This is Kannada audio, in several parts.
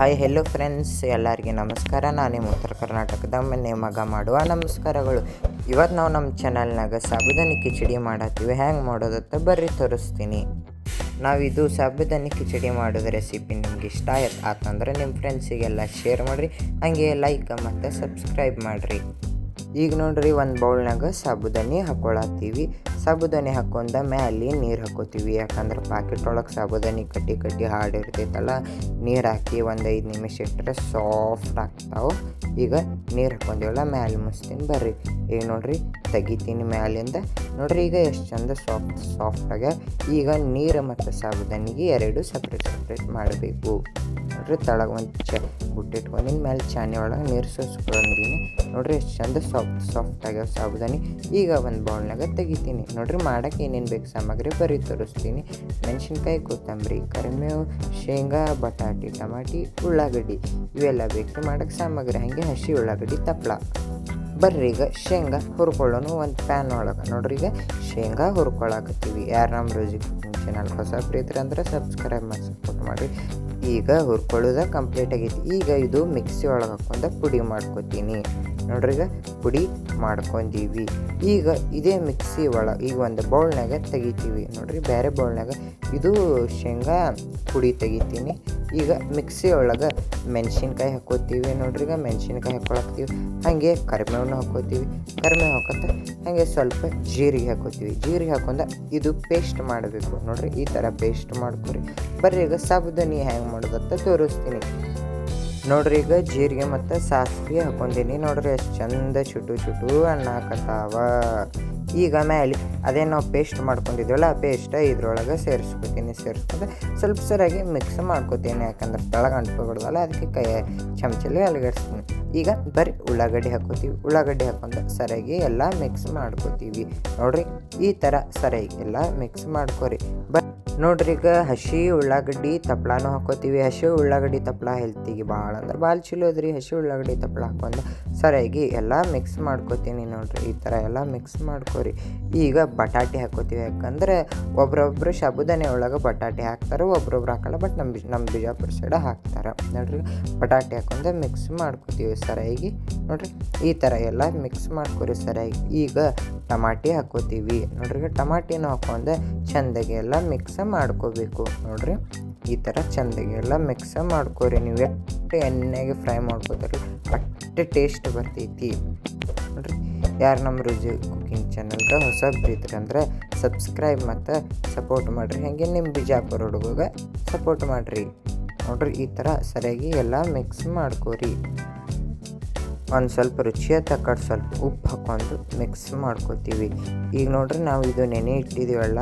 ಹಾಯ್ ಹೆಲೋ ಫ್ರೆಂಡ್ಸ್, ಎಲ್ಲರಿಗೆ ನಮಸ್ಕಾರ. ನಾನು ನಿಮ್ಮ ಉತ್ತರ ಕರ್ನಾಟಕದ ಮನೆ ಮಗ ಮಾಡುವ ನಮಸ್ಕಾರಗಳು. ಇವತ್ತು ನಾವು ನಮ್ಮ ಚಾನಲ್ನಾಗ ಸಾಬುದಾನಿ ಕಿಚಡಿ ಮಾಡತ್ತೀವಿ. ಹ್ಯಾಂಗೆ ಮಾಡೋದತ್ತ ಬರ್ರಿ ತೋರಿಸ್ತೀನಿ. ನಾವಿದು ಸಾಬುದಾನಿ ಕಿಚಡಿ ಮಾಡೋದು ರೆಸಿಪಿ ನಿಮ್ಗೆ ಇಷ್ಟ ಆತಂದ್ರೆ ನಿಮ್ಮ ಫ್ರೆಂಡ್ಸಿಗೆಲ್ಲ ಶೇರ್ ಮಾಡಿರಿ, ಹಾಗೆ ಲೈಕ್ ಮತ್ತು ಸಬ್ಸ್ಕ್ರೈಬ್ ಮಾಡಿರಿ. ಈಗ ನೋಡ್ರಿ, ಒಂದು ಬೌಲ್ನಾಗ ಸಾಬುದಾನಿ ಹಾಕ್ಕೊಳತ್ತೀವಿ. ಸಾಬುದಾನಿ ಹಾಕೊಂಡ ಮ್ಯಾಲೆ ನೀರು ಹಾಕೋತೀವಿ. ಯಾಕಂದ್ರೆ ಪಾಕೆಟ್ ಒಳಗೆ ಸಾಬುದಾನಿ ಕಟ್ಟಿ ಹಾಡಿರ್ತೈತಲ್ಲ, ನೀರು ಹಾಕಿ ಒಂದು 5 ನಿಮಿಷ ಇಟ್ಟರೆ ಸಾಫ್ಟ್ ಆಗ್ತಾವೆ. ಈಗ ನೀರು ಹಾಕೊಂಡೇವಲ್ಲ, ಮ್ಯಾಲೆ ಮುಸ್ತೀನಿ ಬರ್ರಿ. ಈಗ ನೋಡ್ರಿ, ತೆಗಿತೀನಿ ಮ್ಯಾಲಿಂದ. ನೋಡ್ರಿ ಈಗ ಎಷ್ಟು ಚಂದ ಸಾಫ್ಟಾಗ. ಈಗ ನೀರು ಮತ್ತು ಸಾಬುದಾನಿಗೆ ಎರಡು ಸಪ್ರೇಟ್ ಮಾಡಬೇಕು. ನೋಡ್ರಿ, ತಳಗೆ ಒಂದು ಬುಟ್ಟಿಟ್ಕೊಂಡಿನ ಮ್ಯಾಲೆ ಚಾನೆ ಒಳಗೆ ನೀರು ಸೋಸ್ಕೊಂಡಿನಿ. ನೋಡ್ರಿ ಎಷ್ಟು ಚಂದ ಸಾಫ್ಟ್ ಆಗ್ಯಾವ ಸಾಬುದಾನಿ. ಈಗ ಒಂದು ಬೌಲ್ನಾಗ ತೆಗಿತೀನಿ. ನೋಡ್ರಿ, ಮಾಡೋಕ್ಕೆ ಏನೇನು ಬೇಕು ಸಾಮಗ್ರಿ ಬರೀ ತೋರಿಸ್ತೀನಿ. ಮೆಣಸಿನ್ಕಾಯಿ, ಕೊತ್ತಂಬರಿ, ಕರಿಬೇವು, ಶೇಂಗಾ, ಬಟಾಟಿ, ಟಮಾಟಿ, ಉಳ್ಳಾಗಡ್ಡಿ ಇವೆಲ್ಲ ಬೇಕು ಮಾಡೋಕ್ಕೆ ಸಾಮಗ್ರಿ. ಹಾಗೆ ಹಸಿ ಉಳ್ಳಾಗಡ್ಡಿ, ತಪ್ಪಲ. ಬರ್ರಿ ಈಗ ಶೇಂಗಾ ಹುರ್ಕೊಳ್ಳೋನು ಒಂದು ಪ್ಯಾನ್ ಒಳಗೆ. ನೋಡ್ರಿ, ಈಗ ಶೇಂಗಾ ಹುರ್ಕೊಳಕತ್ತೀವಿ. ಯಾರು ನಮ್ಮ ರೋಜಿ ಕುಕಿಂಗ್ ಚಾನಲ್ ಹೊಸ ಪ್ರೀತಿ ಅಂದ್ರೆ ಸಬ್ಸ್ಕ್ರೈಬ್ ಮಾಡಿ ಸಪೋರ್ಟ್ ಮಾಡಿರಿ. ಈಗ ಹುರ್ಕೊಳ್ಳೋದ ಕಂಪ್ಲೀಟ್ ಆಗೈತಿ. ಈಗ ಇದು ಮಿಕ್ಸಿ ಒಳಗೆ ಹಾಕೊಂಡು ಪುಡಿ ಮಾಡ್ಕೊತೀನಿ. ನೋಡ್ರಿ, ಈಗ ಪುಡಿ ಮಾಡ್ಕೊಂಡೀವಿ. ಈಗ ಇದೇ ಮಿಕ್ಸಿ ಒಳಗೆ ಈಗ ಒಂದು ಬೌಲ್ನಾಗ ತೆಗಿತೀವಿ. ನೋಡ್ರಿ, ಬೇರೆ ಬೌಲ್ನಾಗ ಇದು ಶೇಂಗಾ ಪುಡಿ ತೆಗಿತೀನಿ. ಈಗ ಮಿಕ್ಸಿ ಒಳಗೆ ಮೆಣಸಿನ್ಕಾಯಿ ಹಾಕೋತೀವಿ. ನೋಡ್ರಿ, ಈಗ ಮೆಣಸಿನ್ಕಾಯಿ ಹಾಕೊಳಕ್ತೀವಿ. ಹಾಗೆ ಕರಿಬೇವನ್ನ ಹಾಕೋತೀವಿ. ಕರಿಬೇವು ಹಾಕೋತ ಹಾಗೆ ಸ್ವಲ್ಪ ಜೀರಿಗೆ ಹಾಕೋತೀವಿ. ಜೀರಿಗೆ ಹಾಕೊಂಡ ಇದು ಪೇಸ್ಟ್ ಮಾಡಬೇಕು. ನೋಡ್ರಿ, ಈ ಥರ ಪೇಸ್ಟ್ ಮಾಡ್ಕೊರಿ. ಬರ್ರಿ ಈಗ ಸಾಬುದಾನಿ ಹ್ಯಾಂಗೆ ಮಾಡೋದಂತ ತೋರಿಸ್ತೀನಿ. ನೋಡ್ರಿ, ಈಗ ಜೀರಿಗೆ ಮತ್ತು ಸಾಸಿವೆ ಹಾಕೊಂಡೀನಿ. ನೋಡ್ರಿ ಎಷ್ಟು ಚಂದ ಚುಟು ಅನ್ನಕತ್ತಾವ. ಈಗ ಮ್ಯಾಲೆ ಅದೇ ನಾವು ಪೇಸ್ಟ್ ಮಾಡ್ಕೊಂಡಿದ್ದೀವಲ್ಲ, ಆ ಪೇಸ್ಟ್ ಇದ್ರೊಳಗೆ ಸೇರಿಸ್ಕೊತೀನಿ. ಸೇರಿಸ್ಕೊಂಡು ಸ್ವಲ್ಪ ಸರಿಯಾಗಿ ಮಿಕ್ಸ್ ಮಾಡ್ಕೊತೀನಿ. ಯಾಕಂದ್ರೆ ತಳಗ ಅಂಟ್ಕೊಬಿಡ್ದಲ್ಲ, ಅದಕ್ಕೆ ಕೈ ಚಮಚಲ್ಲಿ ಅಲಗಡಿಸ್ತೀನಿ. ಈಗ ಬರೀ ಉಳ್ಳಾಗಡ್ಡಿ ಹಾಕೋತೀವಿ. ಉಳ್ಳಾಗಡ್ಡಿ ಹಾಕೊಂಡು ಸರಿಯಾಗಿ ಎಲ್ಲ ಮಿಕ್ಸ್ ಮಾಡ್ಕೋತೀವಿ. ನೋಡ್ರಿ, ಈ ಥರ ಸರಿಯಾಗಿ ಎಲ್ಲ ಮಿಕ್ಸ್ ಮಾಡ್ಕೊರಿ. ನೋಡ್ರಿ, ಈಗ ಹಸಿ ಉಳ್ಳಾಗಡ್ಡಿ ತಪ್ಪಲಾನು ಹಾಕೋತೀವಿ. ಹಸಿ ಉಳ್ಳಾಗಡ್ಡಿ ತಪ್ಪಲ ಹೆಲ್ತಿಗೆ ಭಾಳ ಅಂದ್ರೆ ಭಾಳ ಚಲೋ ಅದ್ರಿ. ಹಸಿ ಉಳ್ಳಾಗಡ್ಡಿ ತಪ್ಪಲ ಹಾಕೊಂಡು ಸರಿಯಾಗಿ ಎಲ್ಲ ಮಿಕ್ಸ್ ಮಾಡ್ಕೋತೀನಿ. ನೋಡ್ರಿ, ಈ ಥರ ಎಲ್ಲ ಮಿಕ್ಸ್ ಮಾಡ್ಕೊರಿ. ಈಗ ಬಟಾಟೆ ಹಾಕೋತೀವಿ. ಯಾಕಂದ್ರೆ ಒಬ್ರೊಬ್ರು ಸಾಬುದಾನಿ ಒಳಗೆ ಬಟಾಟೆ ಹಾಕ್ತಾರೆ, ಒಬ್ರೊಬ್ರು ಹಾಕಲ್ಲ. ಬಟ್ ನಮ್ಮ ಬಿಜಾಪುರ ಸೈಡ ಹಾಕ್ತಾರೆ. ನೋಡ್ರಿ, ಬಟಾಟೆ ಹಾಕೊಂಡು ಮಿಕ್ಸ್ ಮಾಡ್ಕೋತೀವಿ ಸರಿಯಾಗಿ. ನೋಡ್ರಿ, ಈ ಥರ ಎಲ್ಲ ಮಿಕ್ಸ್ ಮಾಡ್ಕೊರಿ ಸರಿಯಾಗಿ. ಈಗ ಟಮಾಟಿ ಹಾಕೋತೀವಿ. ನೋಡ್ರಿ, ಟಮಾಟಿನ ಹಾಕೊಂಡು ಚೆಂದಾಗಿ ಎಲ್ಲ ಮಿಕ್ಸ್ ಮಾಡ್ಕೋಬೇಕು. ನೋಡ್ರಿ, ಈ ಥರ ಚೆಂದಾಗಿ ಎಲ್ಲ ಮಿಕ್ಸ್ ಮಾಡ್ಕೊರಿ. ನೀವು ಎಷ್ಟು ಎಣ್ಣೆಗೆ ಫ್ರೈ ಮಾಡ್ಕೋತಾರೆ ಅಷ್ಟೇ ಟೇಸ್ಟ್ ಬರ್ತೈತಿ. ನೋಡ್ರಿ, ಯಾರು ನಮ್ಮ ರುಚಿ ಕುಕಿಂಗ್ ಚಾನಲ್ಗೆ ಹೊಸ ಪ್ರೀತಿ ಅಂದ್ರೆ ಸಬ್ಸ್ಕ್ರೈಬ್ ಮತ್ತು ಸಪೋರ್ಟ್ ಮಾಡಿರಿ. ಹಾಗೆ ನಿಮ್ಮ ಬಿಜಾಪುರ ಹುಡುಗಗೆ ಸಪೋರ್ಟ್ ಮಾಡಿರಿ. ನೋಡ್ರಿ, ಈ ಥರ ಸರಿಯಾಗಿ ಎಲ್ಲ ಮಿಕ್ಸ್ ಮಾಡ್ಕೊರಿ. ಒಂದು ಸ್ವಲ್ಪ ರುಚಿಯ ತಕ್ಕಟ್ಟು ಸ್ವಲ್ಪ ಉಪ್ಪು ಹಾಕೊಂಡು ಮಿಕ್ಸ್ ಮಾಡ್ಕೋತೀವಿ. ಈಗ ನೋಡ್ರಿ, ನಾವು ಇದು ನೆನೆ ಇಟ್ಟಿದ್ದೀವಲ್ಲ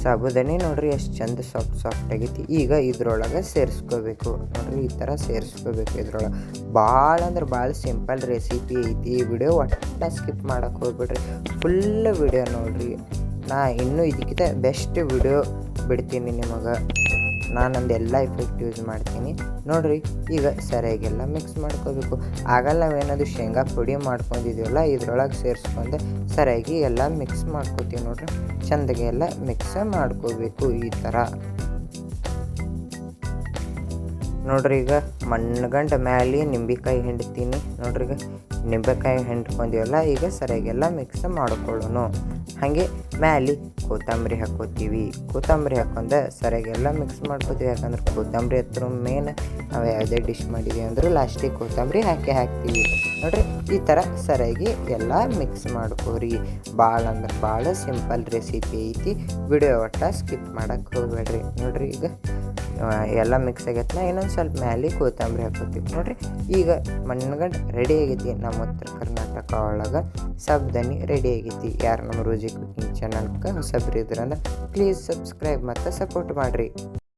ಸಾಬುದಾನಿ, ನೋಡ್ರಿ ಎಷ್ಟು ಚಂದ ಸಾಫ್ಟ್ ಆಗೈತಿ. ಈಗ ಇದ್ರೊಳಗೆ ಸೇರಿಸ್ಕೋಬೇಕು. ನೋಡ್ರಿ, ಈ ಥರ ಸೇರಿಸ್ಕೋಬೇಕು. ಇದ್ರೊಳಗೆ ಭಾಳ ಅಂದ್ರೆ ಭಾಳ ಸಿಂಪಲ್ ರೆಸಿಪಿ ಐತಿ. ಈ ವಿಡಿಯೋ ಒಟ್ಟು ಸ್ಕಿಪ್ ಮಾಡೋಕ್ಕೆ ಹೋಗ್ಬಿಡ್ರಿ, ಫುಲ್ ವಿಡಿಯೋ ನೋಡ್ರಿ. ನಾ ಇನ್ನೂ ಇದಕ್ಕಿಂತ ಬೆಸ್ಟ್ ವಿಡಿಯೋ ಬಿಡ್ತೀನಿ ನಿಮಗೆ. ನಾನೊಂದು ಎಲ್ಲ ಎಫೆಕ್ಟ್ ಯೂಸ್ ಮಾಡ್ತೀನಿ. ನೋಡ್ರಿ, ಈಗ ಸರಿಯಾಗೆಲ್ಲ ಮಿಕ್ಸ್ ಮಾಡ್ಕೋಬೇಕು. ಆಗಲ್ಲ ನಾವೇನದು ಶೇಂಗಾ ಪುಡಿ ಮಾಡ್ಕೊಂಡಿದ್ದೀವಲ್ಲ, ಇದ್ರೊಳಗೆ ಸೇರಿಸ್ಕೊಂಡು ಸರಿಯಾಗಿ ಎಲ್ಲ ಮಿಕ್ಸ್ ಮಾಡ್ಕೋತೀವಿ. ನೋಡ್ರಿ, ಚೆಂದಾಗಿ ಎಲ್ಲ ಮಿಕ್ಸ್ ಮಾಡ್ಕೋಬೇಕು ಈ ಥರ. ನೋಡ್ರಿ, ಈಗ ಮಣ್ಣಗಂಡ ಮ್ಯಾಲೆ ನಿಂಬೆಕಾಯಿ ಹಿಂಡ್ತೀನಿ. ನೋಡ್ರಿ, ಈಗ ನಿಂಬೆಕಾಯಿ ಹಿಂಡ್ಕೊಂಡಿವಲ್ಲ, ಈಗ ಸರಿಯಾಗೆಲ್ಲ ಮಿಕ್ಸ್ ಮಾಡ್ಕೊಳ್ಳೋಣ. ಹಾಗೆ ಮ್ಯಾಲೆ ಕೊತ್ತಂಬರಿ ಹಾಕೋತೀವಿ. ಕೊತ್ತಂಬರಿ ಹಾಕೊಂಡು ಸರಿಯಾಗೆಲ್ಲ ಮಿಕ್ಸ್ ಮಾಡ್ಕೋತೀವಿ. ಯಾಕಂದ್ರೆ ಕೊತ್ತಂಬರಿ ಹತ್ರ ಮೇನ್ ನಾವು ಯಾವುದೇ ಡಿಶ್ ಮಾಡಿದ್ದೀವಿ ಅಂದ್ರೆ ಲಾಸ್ಟಿಗೆ ಕೊತ್ತಂಬರಿ ಹಾಕ್ತೀವಿ. ನೋಡ್ರಿ, ಈ ಥರ ಸರಿಯಾಗಿ ಎಲ್ಲ ಮಿಕ್ಸ್ ಮಾಡ್ಕೋರಿ. ಭಾಳ ಅಂದ್ರೆ ಭಾಳ ಸಿಂಪಲ್ ರೆಸಿಪಿ ಐತಿ. ವಿಡಿಯೋ ಒಟ್ಟ ಸ್ಕಿಪ್ ಮಾಡೋಕ್ಕೆ ಹೋಗ್ಬೇಡ್ರಿ. ನೋಡ್ರಿ, ಈಗ ಎಲ್ಲ ಮಿಕ್ಸ್ ಆಗೈತೆ. ಇನ್ನೊಂದು ಸ್ವಲ್ಪ ಮ್ಯಾಲೆ ಕೊತ್ತಂಬರಿ ಹಾಕೋತೀವಿ. ನೋಡ್ರಿ, ಈಗ ಮಣ್ಣಗಂಡು ರೆಡಿ ಆಗೈತಿ. ನಮ್ಮ ಉತ್ತರ ಕರ್ನಾಟಕ ಒಳಗೆ ಸಾಬುದಾನಿ ರೆಡಿ ಆಗೈತಿ. ಯಾರು ನಮ್ಮ ರೋಜಿ ಕುಕಿಂಗ್ ಚಾನಲ್ಗೆ ಹೊಸಬ್ರು ಇದ್ರಂದ್ರೆ ಪ್ಲೀಸ್ ಸಬ್ಸ್ಕ್ರೈಬ್ ಮತ್ತು ಸಪೋರ್ಟ್ ಮಾಡಿರಿ.